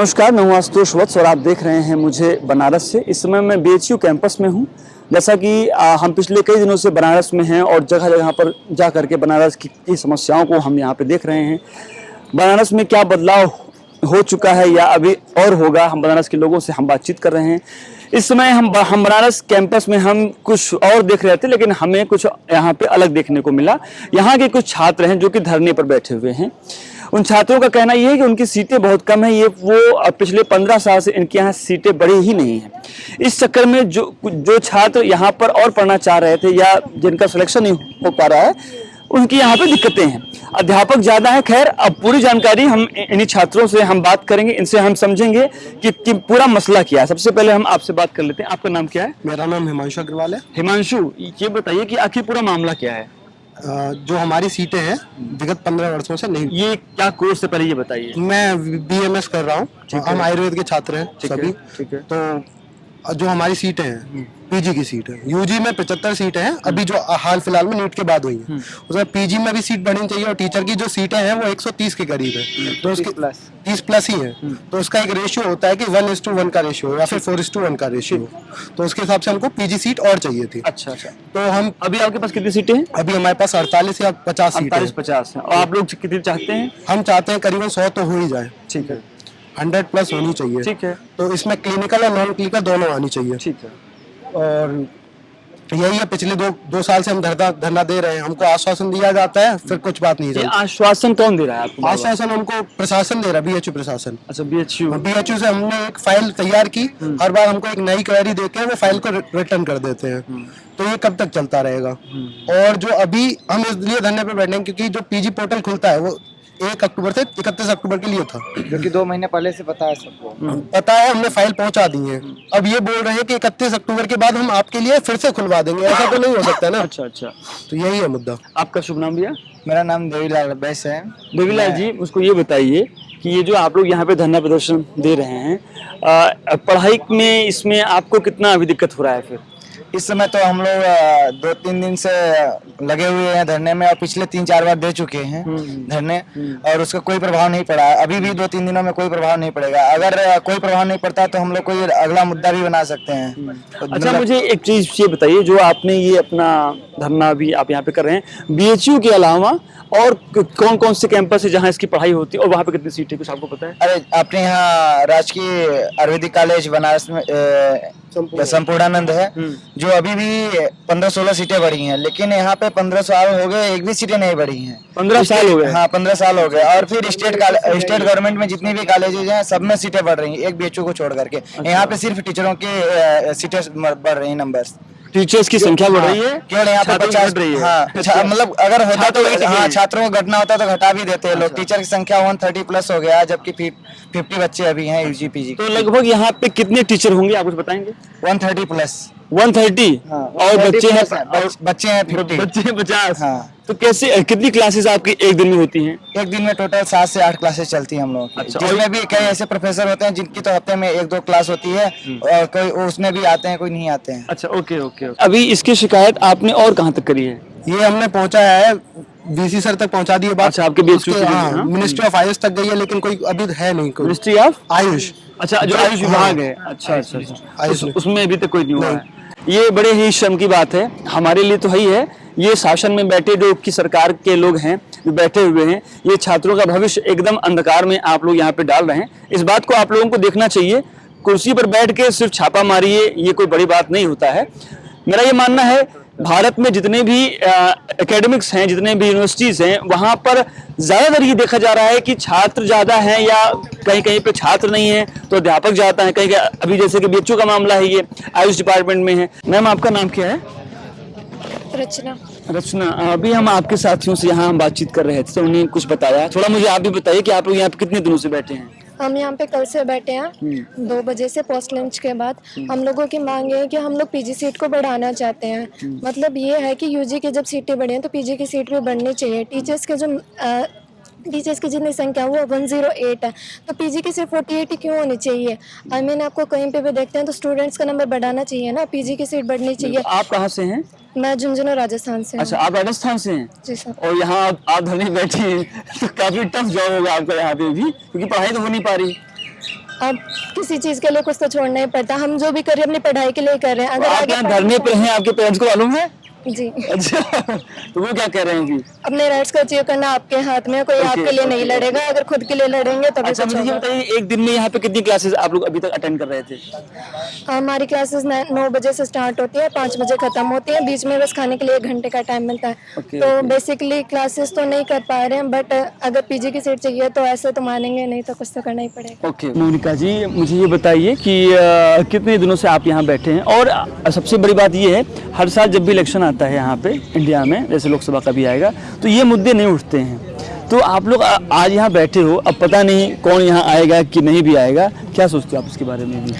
नमस्कार, मैं हूं आशुतोष वत्स और आप देख रहे हैं मुझे बनारस से। इस समय मैं बीएचयू कैंपस में हूं। जैसा कि हम पिछले कई दिनों से बनारस में हैं और जगह जगह पर जा करके बनारस की समस्याओं को हम यहां पे देख रहे हैं। बनारस में क्या बदलाव हो चुका है या अभी और होगा, हम बनारस के लोगों से हम बातचीत कर रहे हैं। इस समय हम बनारस कैंपस में हम कुछ और देख रहे थे, लेकिन हमें कुछ यहाँ पे अलग देखने को मिला। यहाँ के कुछ छात्र हैं जो कि धरने पर बैठे हुए हैं। उन छात्रों का कहना यह है कि उनकी सीटें बहुत कम है। ये वो पिछले 15 साल से इनके यहाँ सीटें बढ़ी ही नहीं है। इस चक्कर में जो छात्र यहाँ पर और पढ़ना चाह रहे थे या जिनका सिलेक्शन नहीं हो पा रहा है, उनकी यहाँ पे दिक्कतें हैं। अध्यापक ज्यादा है। खैर, अब पूरी जानकारी हम इन्हीं छात्रों से हम बात करेंगे, इनसे हम समझेंगे कि पूरा मसला क्या है। सबसे पहले हम आपसे बात कर लेते हैं। आपका नाम क्या है? मेरा नाम हिमांशु अग्रवाल है। हिमांशु, ये बताइए कि आखिर पूरा मामला क्या है? जो हमारी सीटें हैं विगत 15 वर्षों से नहीं। ये क्या कोर्स है, पहले ये बताइए। मैं बीएमएस कर रहा हूँ। हम आयुर्वेद के छात्र हैं सभी। ठीक है। तो जो हमारी सीटें हैं पीजी की सीट है। यूजी में 75 सीटें हैं अभी, जो हाल फिलहाल में नीट के बाद हुई हैं। उसमें पीजी में भी सीट बढ़नी चाहिए और टीचर की जो सीटें हैं वो 130 के करीब है। तो उसके 30 प्लस ही है। तो उसका एक रेशियो होता है कि 1:1 का रेशियो या फिर 4:1 का रेशियो। तो उसके हिसाब से हमको पीजी सीट और चाहिए थी। अच्छा। तो हम अभी आपके पास कितनी सीटें हैं? अभी हमारे पास 48 या 50 सीटें हैं। 50 है। और आप लोग कितनी चाहते हैं? हम चाहते हैं करीबन 100 तो हो ही जाए। ठीक है। 100 प्लस होनी चाहिए। ठीक है। तो इसमें क्लिनिकल और नॉन क्लिनिकल दोनों आनी चाहिए। ठीक है। और यही है, पिछले दो साल से हम धरना दे रहे हैं। हमको आश्वासन दिया जाता है, फिर कुछ बात नहीं ये चलती। आश्वासन कौन दे रहा है आपको? आश्वासन हमको प्रशासन दे रहा है, बीएचयू प्रशासन। अच्छा, बीएचयू से हमने एक फाइल तैयार की। हर बार हमको एक नई क्वेरी देके वो फाइल को रिटर्न कर देते हैं। तो ये कब तक चलता रहेगा? और जो अभी हम इसलिए धरने पे बैठे हैं क्योंकि जो पीजी पोर्टल खुलता है वो 1 अक्टूबर से 31 अक्टूबर के लिए था, जो कि 2 महीने पहले से पता है सबको। पता है, हमने फाइल पहुंचा दी है। अब ये बोल रहे हैं कि 31 अक्टूबर के बाद हम आपके लिए फिर से खुलवा देंगे। ऐसा तो नहीं हो सकता ना। अच्छा। तो यही है मुद्दा। आपका शुभ नाम भैया? मेरा नाम देवीलाल बैस है। देवीलाल जी, उसको ये बताइए कि ये जो आप लोग यहाँ पे धरना प्रदर्शन दे रहे हैं, पढ़ाई में इसमें आपको कितना अभी दिक्कत हो रहा है? फिर इस समय तो हम लोग 2-3 दिन से लगे हुए हैं धरने में, और पिछले 3-4 बार दे चुके हैं धरने, और उसका कोई प्रभाव नहीं पड़ा। अभी भी 2-3 दिनों में कोई प्रभाव नहीं पड़ेगा। अगर कोई प्रभाव नहीं पड़ता तो हम लोग कोई अगला मुद्दा भी बना सकते हैं। अच्छा, मुझे एक चीज ये बताइए, जो आपने ये अपना धरना भी आप यहाँ पे कर रहे हैं, बीएचयू के अलावा और कौन कौन से कैंपस है जहाँ इसकी पढ़ाई होती है और वहाँ पे कितनी सीटें, कुछ आपको पता है? अरे, अपने यहाँ राजकीय आयुर्वेदिक कॉलेज बनारस में संपूर्णानंद है, जो अभी भी 15-16 सीटें बढ़ी हैं। लेकिन यहाँ पे 15 साल हो गए, एक भी सीटें नहीं बढ़ी हैं। 15 साल हो गए? हाँ, 15 साल हो गए। और फिर स्टेट गवर्नमेंट में जितनी भी कॉलेजेज हैं सब में सीटें बढ़ रही हैं, एक बीएचयू को छोड़ करके। यहाँ पे सिर्फ टीचरों की सीटें बढ़ रही हैं, नंबर्स, टीचर्स की संख्या बढ़ रही है, केवल यहाँ पे 50 रही है। हाँ, मतलब अगर होता तो हाँ, छात्रों को घटना होता तो घटा भी देते हैं लोग। टीचर की संख्या 130 प्लस हो गया, जबकि 50 बच्चे अभी हैं यूजी पीजी। तो लगभग यहाँ पे कितने टीचर होंगे, आप कुछ बताएंगे? 130 प्लस। 130? और बच्चे हैं 50? बच्चे हैं 50। हाँ। तो कैसे, कितनी क्लासेस आपकी एक दिन में होती हैं? एक दिन में टोटल 7 से 8 क्लासेस चलती हैं हम लोगों की। अच्छा, जिसमें भी कई ऐसे प्रोफेसर होते हैं जिनकी तो हफ्ते में 1-2 क्लास होती है, और कोई उसमें भी आते हैं, कोई नहीं आते हैं। अच्छा, ओके। अभी इसकी शिकायत आपने और कहाँ तक करी है? ये हमने पहुंचाया है, वीसी सर तक पहुंचा दी है बात। अच्छा, आपके बीएचयू की? हाँ, मिनिस्ट्री ऑफ आयुष तक गई है, लेकिन कोई अभी है नहीं। कोई मिनिस्ट्री ऑफ आयुष, अच्छा, जो आयुष विभाग है। अच्छा। उसमें अभी तक कोई नहीं हुआ है। ये बड़े ही शर्म की बात है, हमारे लिए तो है ही है। ये शासन में बैठे जो की सरकार के लोग हैं, जो बैठे हुए हैं, ये छात्रों का भविष्य एकदम अंधकार में आप लोग यहाँ पे डाल रहे हैं। इस बात को आप लोगों को देखना चाहिए। कुर्सी पर बैठ के सिर्फ छापा मारिए, ये कोई बड़ी बात नहीं होता है। मेरा ये मानना है, भारत में जितने भी एकेडमिक्स हैं, जितने भी यूनिवर्सिटीज हैं, वहाँ पर ज़्यादातर ये देखा जा रहा है कि छात्र ज़्यादा हैं, या कहीं कहीं पे छात्र नहीं है तो अध्यापक ज़्यादा हैं। कहीं अभी जैसे कि बीएचयू का मामला है, ये आयुष डिपार्टमेंट में है। मैम, आपका नाम क्या है? रचना। अभी हम आपके साथियों से यहाँ बातचीत कर रहे थे, तो उन्हें कुछ बताया। थोड़ा मुझे आप भी बताइए कि आप लोग यहाँ पे कितने दिनों से बैठे हैं? हम यहाँ पे कल से बैठे हैं 2 बजे से पोस्ट लंच के बाद। हम लोगों की मांग है कि हम लोग पीजी सीट को बढ़ाना चाहते हैं। मतलब ये है कि यूजी की जब सीटें बढ़ी हैं तो पीजी की सीट भी बढ़नी चाहिए। टीचर्स की जितनी संख्या वो 108 है, तो पीजी की सिर्फ 48 ही क्यों होनी चाहिए? आई मीन आपको कहीं पे भी देखते हैं तो स्टूडेंट्स का नंबर बढ़ाना चाहिए ना, पीजी की सीट बढ़नी चाहिए। आप कहाँ से हैं? मैं झुंझुनू राजस्थान से। अच्छा, आप राजस्थान से हैं? जी सर। और यहाँ आप धरने बैठे हैं, तो काफी टफ जॉब होगा आपका यहाँ पे भी, क्योंकि पढ़ाई तो हो नहीं पा रही। अब किसी चीज के लिए कुछ तो छोड़ना ही पड़ता है। हम जो भी कर रहे हैं अपनी पढ़ाई के लिए कर रहे हैं। अगर आप आगे यहाँ धरने पर हैं, आपके पेरेंट्स को मालूम है? जी, अच्छा, तो वो क्या कह रहे हैं कि अपने राइट्स को अचीव करना आपके हाथ में है, कोई आपके लिए नहीं लड़ेगा। अगर खुद के लिए लड़ेंगे तभी अच्छा, कुछ मुझे ये होगा। बताइए एक दिन में यहाँ पे कितनी क्लासेस आप लोग अभी तक अटेंड कर रहे थे? हमारी क्लासेस 9 बजे से स्टार्ट होती है, 5 बजे खत्म होती है। बीच में बस खाने के लिए 1 घंटे का टाइम मिलता है। ओके, तो बेसिकली क्लासेस तो नहीं कर पा रहे हैं, बट अगर पीजी की सीट चाहिए तो ऐसे तो मानेंगे नहीं, तो कुछ तो करना ही पड़ेगा। ओके मोनिका जी, मुझे ये बताइए कि कितने दिनों से आप यहाँ बैठे हैं? और सबसे बड़ी बात ये है, हर साल जब भी इलेक्शन आता है यहाँ पे इंडिया में, जैसे लोकसभा का भी आएगा, तो ये मुद्दे नहीं उठते हैं। तो आप लोग आज यहाँ बैठे हो, अब पता नहीं कौन यहाँ आएगा कि नहीं भी आएगा, क्या सोचते हो आप इसके बारे में भी?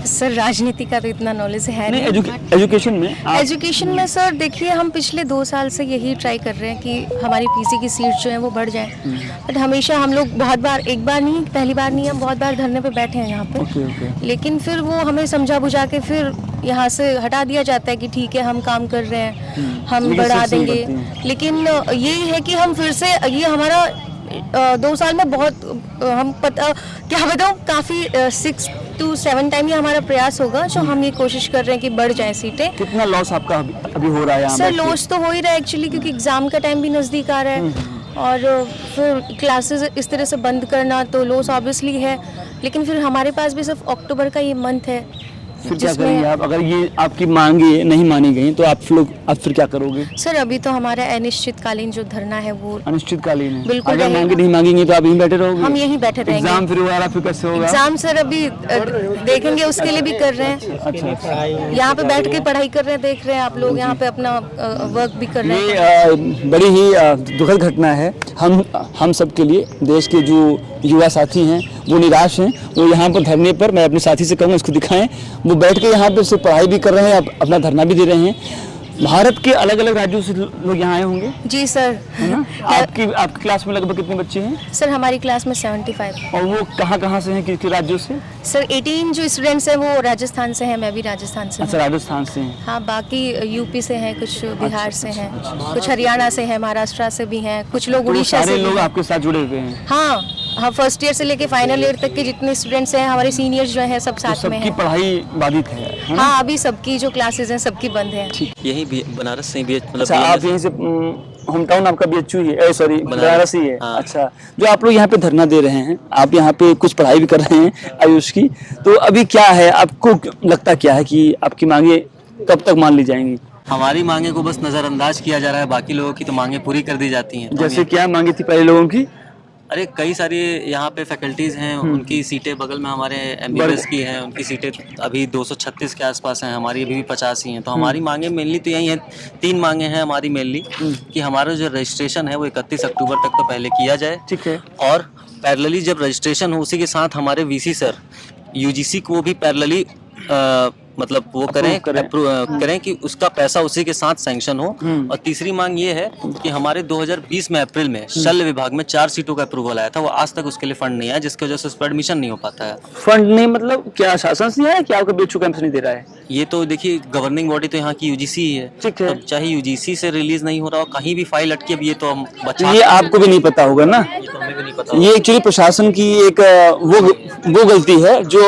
सर राजनीति का तो इतना नॉलेज है नहीं, नहीं। एजुकेशन में एजुकेशन में सर देखिए, हम पिछले 2 साल से यही ट्राई कर रहे हैं कि हमारी पीसी की सीट जो है वो बढ़ जाए। बट हमेशा हम लोग बहुत बार, एक बार नहीं, पहली बार नहीं, हम बहुत बार धरने पे बैठे हैं यहाँ पे। ओके। लेकिन फिर वो हमें समझा बुझा के फिर यहाँ से हटा दिया जाता है कि ठीक है हम काम कर रहे हैं, हम लेकिन बढ़ा सीट नहीं देंगे। बढ़ती लेकिन ये है कि हम फिर से, ये हमारा 2 साल में बहुत हम क्या बताऊँ, काफ़ी 6 to 7 टाइम ये हमारा प्रयास होगा जो हम ये कोशिश कर रहे हैं कि बढ़ जाए सीटें। कितना लॉस आपका अभी हो रहा है यहाँ सर बैठ के? लॉस तो हो ही रहा है एक्चुअली, क्योंकि एग्ज़ाम का टाइम भी नज़दीक आ रहा है और फिर क्लासेस इस तरह से बंद करना तो लॉस ऑब्वियसली है। लेकिन फिर हमारे पास भी सिर्फ अक्टूबर का ये मंथ है फिर क्या करेंगे आप? अगर ये आपकी मांगे नहीं मानी गई तो आप फिर क्या करोगे? सर अभी तो हमारा अनिश्चितकालीन जो धरना है वो अनिश्चितकालीन है। बिल्कुल अगर रहेगा। मांगे नहीं मांगेंगे तो आप यहीं बैठे रहोगे? हम यहीं बैठे रहेंगे। एग्जाम फिर वगैरह फिर कैसे होगा? एग्जाम सर अभी देखेंगे, उसके लिए भी कर रहे हैं। अच्छा। यहाँ पे बैठ के पढ़ाई कर रहे हैं, देख रहे हैं आप लोग यहाँ पे अपना वर्क भी कर रहे हैं। ये बड़ी ही दुखद घटना है हम सब के लिए। देश के जो युवा साथी हैं वो निराश हैं, वो यहाँ पर धरने पर, मैं अपने साथी से कहूँगा इसको दिखाएं, वो बैठ के यहाँ पे सिर्फ पढ़ाई भी कर रहे हैं, अपना धरना भी दे रहे हैं। भारत के अलग अलग राज्यों से लोग यहाँ आए होंगे, जी सर। है ना? आपकी क्लास में लगभग कितने बच्चे हैं? सर हमारी क्लास में 75। और वो कहाँ से हैं, किस राज्यों से? सर 18 जो स्टूडेंट्स हैं वो राजस्थान से हैं, मैं भी राजस्थान से अच्छा, हूँ। राजस्थान से हैं। हाँ, बाकी यूपी से हैं, कुछ बिहार से हैं, कुछ हरियाणा से हैं, महाराष्ट्र से भी हैं, कुछ लोग तो वो उड़ीसा सारे से भी लोग हैं। आपके साथ जुड़े हुए हैं? हाँ हाँ, फर्स्ट ईयर से लेके फाइनल ईयर तक के जितने स्टूडेंट्स हैं, हमारे सीनियर्स जो हैं सब तो साथ में सबकी हैं। पढ़ाई बाधित है ना? हाँ, अभी सबकी जो क्लासेस हैं सबकी बंद हैं। यही बनारस से ही मतलब अच्छा, आप यहीं से होम टाउन आपका BHU ही है, सॉरी बनारस ही है। हाँ। अच्छा, जो आप लोग यहाँ पे धरना दे रहे हैं, आप यहाँ पे कुछ पढ़ाई भी कर रहे हैं आयुष की, तो अभी क्या है, आपको लगता क्या है कि आपकी मांगे कब तक मान ली जाएंगी? हमारी मांगे को बस नज़रअंदाज किया जा रहा है, बाकी लोगों की तो मांगे पूरी कर दी जाती हैं। तो जैसे क्या मांगी थी पहले लोगों की? अरे कई सारी यहाँ पे फैकल्टीज़ हैं, उनकी सीटें बगल में हमारे MBBS की हैं, उनकी सीटें अभी 236 के आसपास हैं, हमारी अभी भी 50 ही हैं। तो हमारी मांगे मेनली तो यही हैं, 3 मांगे हैं हमारी मेनली, कि हमारा जो रजिस्ट्रेशन है वो 31 अक्टूबर तक तो पहले किया जाए। ठीक है। और पैरेलली जब रजिस्ट्रेशन हो उसी के साथ हमारे VC सर UGC को भी पैरेलली मतलब वो करें कि उसका पैसा उसी के साथ सैंक्शन हो। और तीसरी मांग ये है कि हमारे 2020 में अप्रैल में शल्य विभाग में 4 सीटों का अप्रूवल आया था, वो आज तक उसके लिए फंड नहीं आया, जिसकी वजह से उस पर एडमिशन नहीं हो पाता है। फंड नहीं मतलब क्या शासन से आया कि आपका BHU कैंपस नहीं दे रहा है? ये तो देखिए गवर्निंग बॉडी तो यहाँ की UGC ही है। ठीक है। अब चाहे UGC से रिलीज नहीं हो रहा हो, कहीं भी फाइल अटकी, अब ये तो हम बचा, ये आपको भी नहीं पता होगा ना? ये तो हमें भी नहीं पता। ये एक्चुअली प्रशासन की एक वो गलती है जो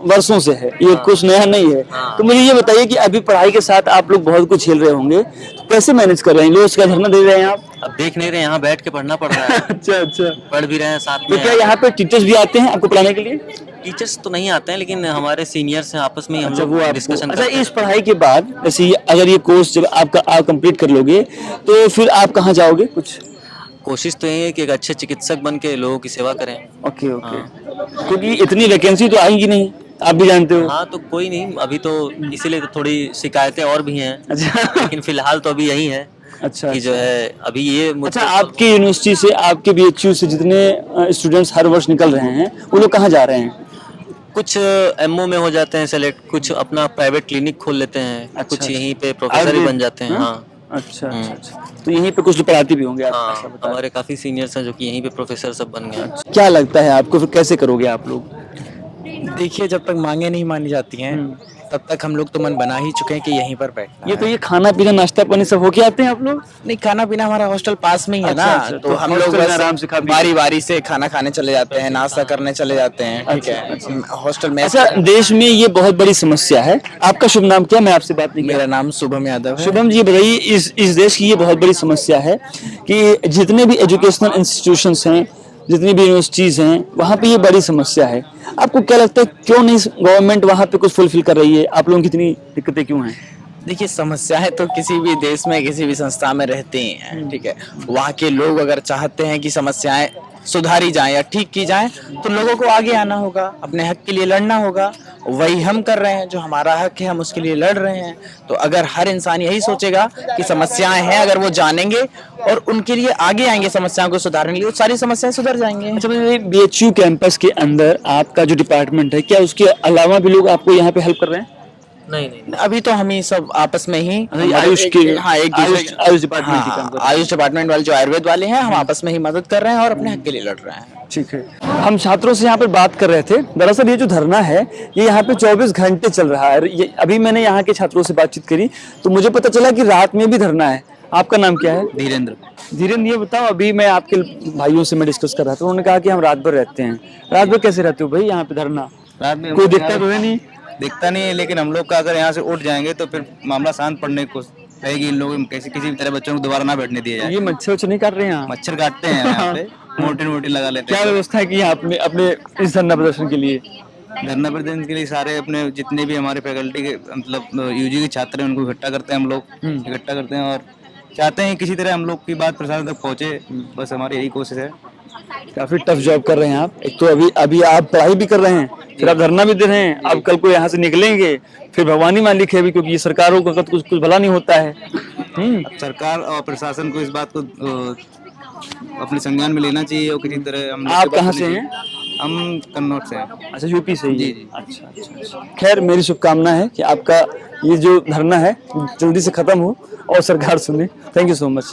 वर्षों से है, ये कुछ नया नहीं है। तो मुझे ये बताइए कि अभी पढ़ाई के साथ आप लोग बहुत कुछ झेल रहे होंगे, तो कैसे मैनेज कर रहे हैं? रोज का धरना दे रहे हैं आप? अब देख नहीं रहे, यहाँ बैठ के पढ़ना पड़ रहा है। अच्छा। पढ़ भी रहे हैं साथ तो में। क्या यहाँ पे टीचर्स भी आते हैं आपको पढ़ाने के लिए? टीचर्स तो नहीं आते हैं, लेकिन हमारे सीनियर्स हैं, आपस में ही हम अच्छा, लोग वो डिस्कशन अच्छा, करते हैं। इस पढ़ाई के बाद जैसे अगर ये कोर्स जब आप कंप्लीट कर लोगे तो फिर आप कहाँ जाओगे? कुछ कोशिश तो यही है कि एक अच्छे चिकित्सक बन के लोगों की सेवा करें। ओके क्योंकि इतनी वैकेंसी तो आएंगी नहीं, आप भी जानते हो। हाँ, तो कोई नहीं, अभी तो इसीलिए तो थोड़ी शिकायतें और भी हैं। अच्छा। लेकिन फिलहाल तो अभी यही है अच्छा, कि जो है अभी ये अच्छा, आपकी यूनिवर्सिटी से, आपके BHU से जितने स्टूडेंट्स हर वर्ष निकल रहे हैं वो लोग कहाँ जा रहे हैं? कुछ MO में हो जाते हैं सेलेक्ट, कुछ अपना प्राइवेट क्लिनिक खोल लेते हैं, अच्छा, कुछ यहीं पे प्रोफेसर ही बन जाते हैं। हाँ अच्छा, तो यहीं पे कुछ लोग पढ़ाते भी होंगे आप? हाँ, ऐसा बता रहे हमारे काफी सीनियर्स हैं जो कि यहीं पे प्रोफेसर सब बन गए हैं। हैं। क्या लगता है आपको, फिर कैसे करोगे आप लोग? देखिए, जब तक मांगे नहीं मानी जाती हैं तब तक हम लोग तो मन बना ही चुके हैं कि यहीं पर बैठना ये है। तो ये खाना पीना नाश्ता पानी सब होके आते हैं आप लोग? नहीं, खाना पीना हमारा हॉस्टल पास में ही है अच्छा, ना, अच्छा, तो तो हम लोग हॉस्टल में बस आराम से खा पी के- बारी बारी से खाना खाने चले जाते हैं, नाश्ता करने चले जाते हैं, ठीक है। हॉस्टल में अच्छा, देश में ये बहुत बड़ी समस्या है। आपका शुभ नाम क्या? मैं आपसे बात नहीं मेरा नाम शुभम यादव है। शुभम जी बताइए, इस देश की ये बहुत बड़ी समस्या है कि जितने भी एजुकेशनल इंस्टीट्यूशंस हैं, जितनी भी यूनिवर्सिटीज हैं, वहाँ पे ये बड़ी समस्या है। आपको क्या लगता है क्यों नहीं गवर्नमेंट वहाँ पे कुछ फुलफिल कर रही है? आप लोगों की इतनी दिक्कतें क्यों हैं? देखिए, समस्याएं तो किसी भी देश में किसी भी संस्था में रहती ही हैं, ठीक है। वहाँ के लोग अगर चाहते हैं कि समस्याएं सुधारी जाएं या ठीक की जाएं, तो लोगों को आगे आना होगा, अपने हक के लिए लड़ना होगा। वही हम कर रहे हैं, जो हमारा हक है हम उसके लिए लड़ रहे हैं। तो अगर हर इंसान यही सोचेगा कि समस्याएं हैं, अगर वो जानेंगे और उनके लिए आगे आएंगे समस्याओं को सुधारने के लिए, तो सारी समस्याएं सुधर जाएंगी। अच्छा, BHU कैंपस के अंदर आपका जो डिपार्टमेंट है, क्या उसके अलावा भी लोग आपको यहाँ पे हेल्प कर रहे हैं? नहीं, अभी तो हम ही सब आपस में ही आयुष के हाँ, एक दूसरे आयुष डिपार्टमेंट की काम हाँ, कर रहे हैं। आयुष डिपार्टमेंट वाले जो आयुर्वेद वाले हैं, हम आपस में ही मदद कर रहे हैं और अपने हक के लिए लड़ रहे हैं। ठीक है। हम छात्रों से यहाँ पर बात कर रहे थे। दरअसल ये जो धरना है, ये यहाँ पे 24 घंटे चल रहा है। ये अभी मैंने यहाँ के छात्रों से बातचीत करी तो मुझे पता चला कि रात में भी धरना है। आपका नाम क्या है? धीरेन्द्र। धीरेन्द्र, ये बताओ, अभी मैं आपके भाइयों से मैं डिस्कस कर रहा था, उन्होंने कहा कि हम रात भर रहते हैं। रात भर कैसे रहते हो भाई यहाँ पे धरना? रात में कोई दिक्कत तो है नहीं? दिखता नहीं है, लेकिन हम लोग का अगर यहाँ से उठ जाएंगे तो फिर मामला शांत पड़ने को है कि इन लोगों को किसी भी तरह बच्चों को दोबारा ना बैठने दिया जाए। ये मच्छर वच्छर नहीं काट रहे हैं यहाँ? मच्छर काटते हैं यहाँ पे, मोटी लगा लेते क्या हैं। व्यवस्था है कि यहाँ अपने अपने इस धरना प्रदर्शन के लिए? धरना प्रदर्शन के लिए सारे अपने जितने भी हमारे फैकल्टी के मतलब यूजी के छात्र हैं उनको इकट्ठा करते हैं हम लोग, इकट्ठा करते हैं और चाहते हैं किसी तरह हम लोग की बात प्रशासन तक पहुंचे। बस हमारी यही कोशिश है। काफी टफ जॉब कर रहे हैं आप। एक तो अभी आप पढ़ाई भी कर रहे हैं, फिर आप धरना भी दे रहे हैं। अब कल को यहाँ से निकलेंगे फिर भगवानी मालिक है भी, क्योंकि ये सरकारों का कुछ भला नहीं होता है। अब सरकार और प्रशासन को इस बात को अपने संज्ञान में लेना चाहिए और किसी तरह हम लोग आप की बात कहाँ सुननी से चाहिए। हम कन्नौज से हैं। अच्छा, यूपी से ही? जी, जी। अच्छा। खैर, मेरी शुभकामना है कि आपका ये जो धरना है जल्दी से खत्म हो और सरकार सुने। Thank you so much.